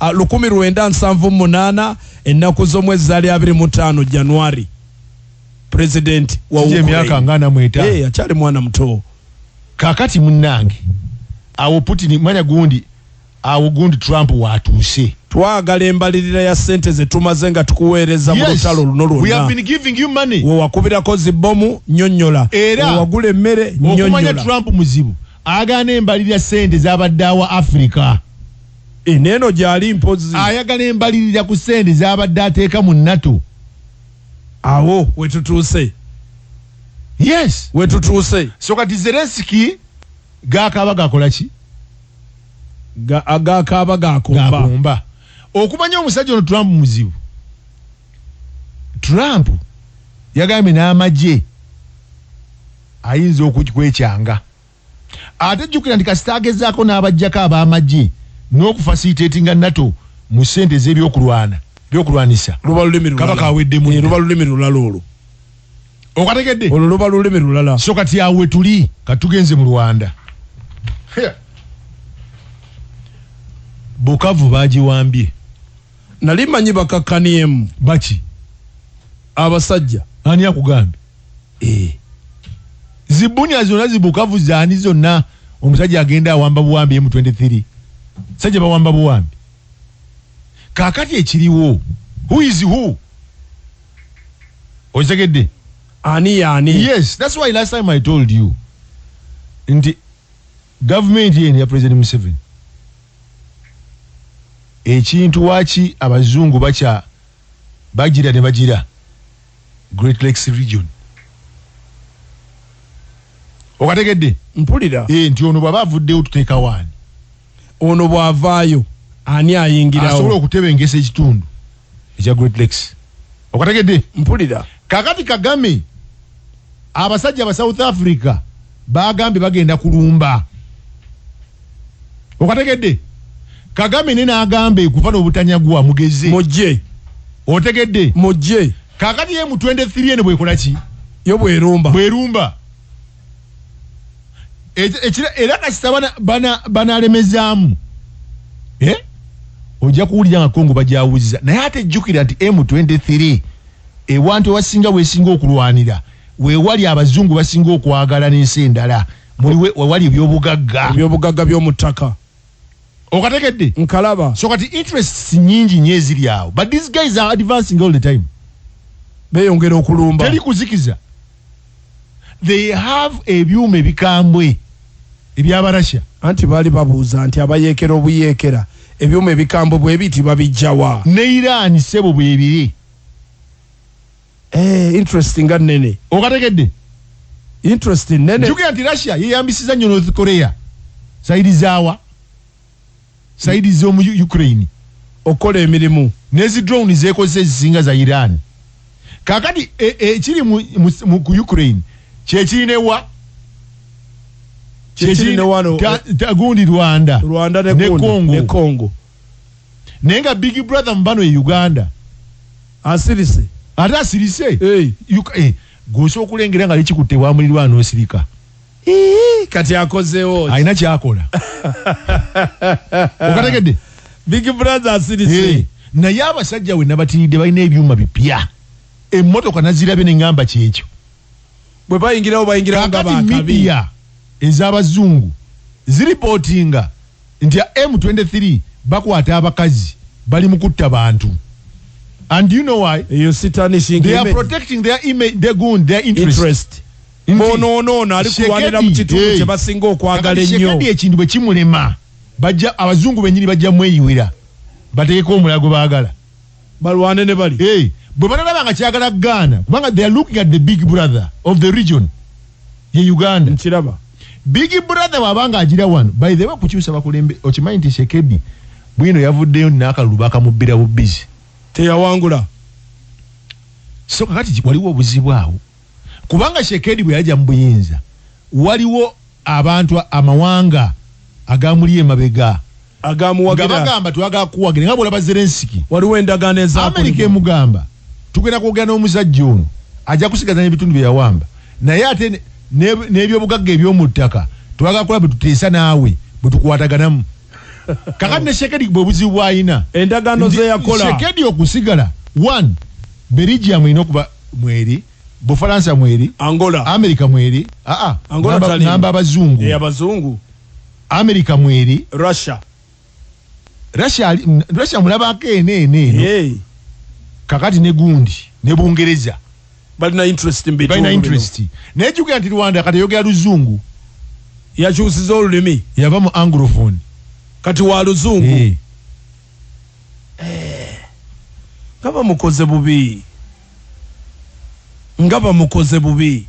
1978 ennaku z'omwezi zaali 25 January president wa Ukraine miaka ngana mweta achali mwana muto kakati munnange awo Putin manya gundi awo gundi Trump watuse twagala embalirira ya sente ze tumaze nga tukuweereza mu lutalo luno lwonna. We have been giving you money. Wo wakubirako zibbomu nnyonnyola. Wo wagula emmere nnyonnyola. Okumanya Trump muzibu agana embalirira sente z'abaddawa Africa. Neno gyali mpozi. Ayagala embalirira ku sente z'abadde ateeka mu NATO. Awo wetutuuse. Yes. Wetutuuse. So kati Zelensky gakaba gakola ki? Agakaba gakomba. Okumanya omusajja ono Trump muzibu. Trump yagambye n'amagye ayinza okukwekyanga. Ate jjukira nti kasita agezaako n'abajjako ab'amagye n'okufacilitatinga NATO mu ssente by'okulwanisa. Luba lulimi lulala. Kabaka aweddemu. Luba lulimi lulala olwo. Okategedde? Olwo luba lulimi lulala. So kati awe tuli katugenze mu Rwanda. Bukavu bagiwambye. Nali manyi bakakkaniemu. Baki? Abasajja. Ani akugambye? Zibunya zonna zibukavu zaani zonna omusajja agenda awamba buwambi M23. Sajja bawamba buwambi. Kakati ekiriwo. Who is who? Ozegedde? Ani. Yes, that's why last time I told you. Nti government ya President Museveni. Ekintu wachi abazungu bagira ne bagira Great Lakes region. Okategedde? Mpulira. Nti ono baba avuddeyo tuteeka wani. Ono bwavaayo ani ayingirawo. Asobola okutebengesa ekitundu ekya Great Lakes. Okategedde? Mpulira. Kakati Kagame abasajja aba South Africa bagambye bagenda kulumba. Okategedde? Kagame nena agambe kufa n'obutanyagwa mugeze. Mujje. Otegedde? Mujje. Kakati ye mu 23 ene bwekola ki? Yo bwerumba. Era kasita banalemezaamu. Ojja kuwulira nga Kongo bajawuziza. Naye ate jjukira nti M23 ewantu wasinga wesinga okulwanira. Wewali abazungu basinga okwagala n'ensi endala. Wewali ebyobugagga by'omu ttaka. Okategedde? Nkalaba. So kati interests nyingi nye ziri awo. But these guys are advancing all the time. Beyongera okulumba. Teri kuzikiza. They have ebyuma ebikambwe ebyabarasha. Anti bali babuuza nti abayeekera obuyeekera ebyuma ebikambwe bwe biti babijjawa. Ne Iran sebo bwebiri. Interesting nene. Okategedde? Interesting nene. Jukira nti Russia yeyambisiza nnyo North Korea. Saidi zaawa. Saidi z'omu Ukraine. Okola emirimu. Nezi drone zekozesa ezisinga za Iran. Kakati ekiri mu Ukraine kyekirinewa gundi Rwanda ne Congo. Nenga Big Brother mbano e Uganda asirise. Ate asirise. Gwoso okulengera nga likikutte bwamulirwano osirika. Kati akozeewo. Ayina kyakola. Okategedde? Big Brother asirise. Naye abasajja we nabatiridde balina ebyuma bipya. Emmotoka nazirabye ne ngamba kyekyo. Bwe bayingirawo nga bakabi. Media ez'abazungu ziripotinga nti M23 bakwata abakazi bali mu kutta bantu. And you know why? They are protecting their image, their interest. Bono ali kulwanira mu kitundu kye basinga okwagala ennyo. Shekadi ekintu bwe kimulema bajja abazungu bennyini bajja mweyiwira bateeka omulago baagala balwane ne bali. Bwe banalaba nga kyagala Ghana kubanga they are looking at the big brother of the region ye Uganda. Nkiraba. Big brother wabanga agira wano by the way kukyusa bakulembe okimanyi nti Shekedi bwino yavuddeyo n'akalulu bakamubbira bubbizi teyawangula. So kakati waliwo obuzibu awo kubanga Shekedi bwe yajja mu buyinza waliwo abantu amawanga agamuli emabega agamuwagira bagamba twagala kuwagira nga bwolaba Zelensky waliwo endagaano ezaako Amerika emugamba tugenda kwogera n'omusajja ono ajja kusigaza n'ebitundu bye yawamba naye ate n'ebyobugagga eby'omu ttaka twagala kulaba bwe tuteesa naawe bwe tukwataganamu. kakati ne Shekedi bwe buzibu bw'alina endagaano ze yakola Shekedi okusigala 1 Belgium ino kuba mweri Bufaransa mweri Angola Amerika mweri Angola namba abazungu abazungu Amerika mweri Russia mulabako eno kakati ne gundi ne Bungereza balina interest naye jjukira nti Rwanda kati yogera luzungu yakyusiza olulimi yava mu anglophone kati wa luzungu nga bamukoze bubi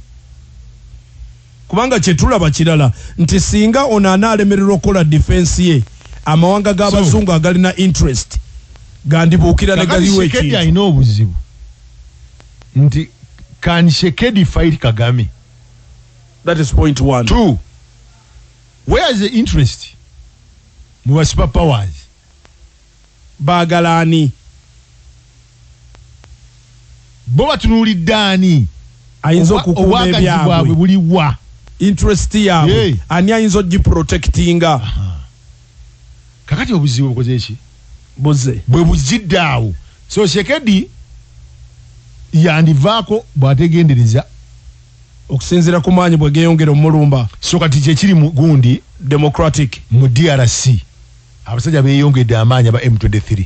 kubanga kyetulaba kirala nti singa ono anaalemererwa okukola defense ye amawanga g'abazungu agalina interest gandibuukira ne galiwo ekintu. Shekedi alina obuzibu nti can Shekedi fight Kagame? That is point 1. 2, where is the interest mu ba superpowers? Baagala ani? Bo batunuulidde ani? Ayinza okukuuma ebyabwe buliwa interest yaabwe ani ayinza ogiprotectinga. Kakati obuzibu bukoze ki? Bwe buzidde awo. So Shekedi yandivaako bw'ategendereza okusinziira ku maanyi bwe geeyongera omulumba. So kati kyekiri mu gundi Democratic mu DRC abasajja beeyongedde amaanyi aba M23.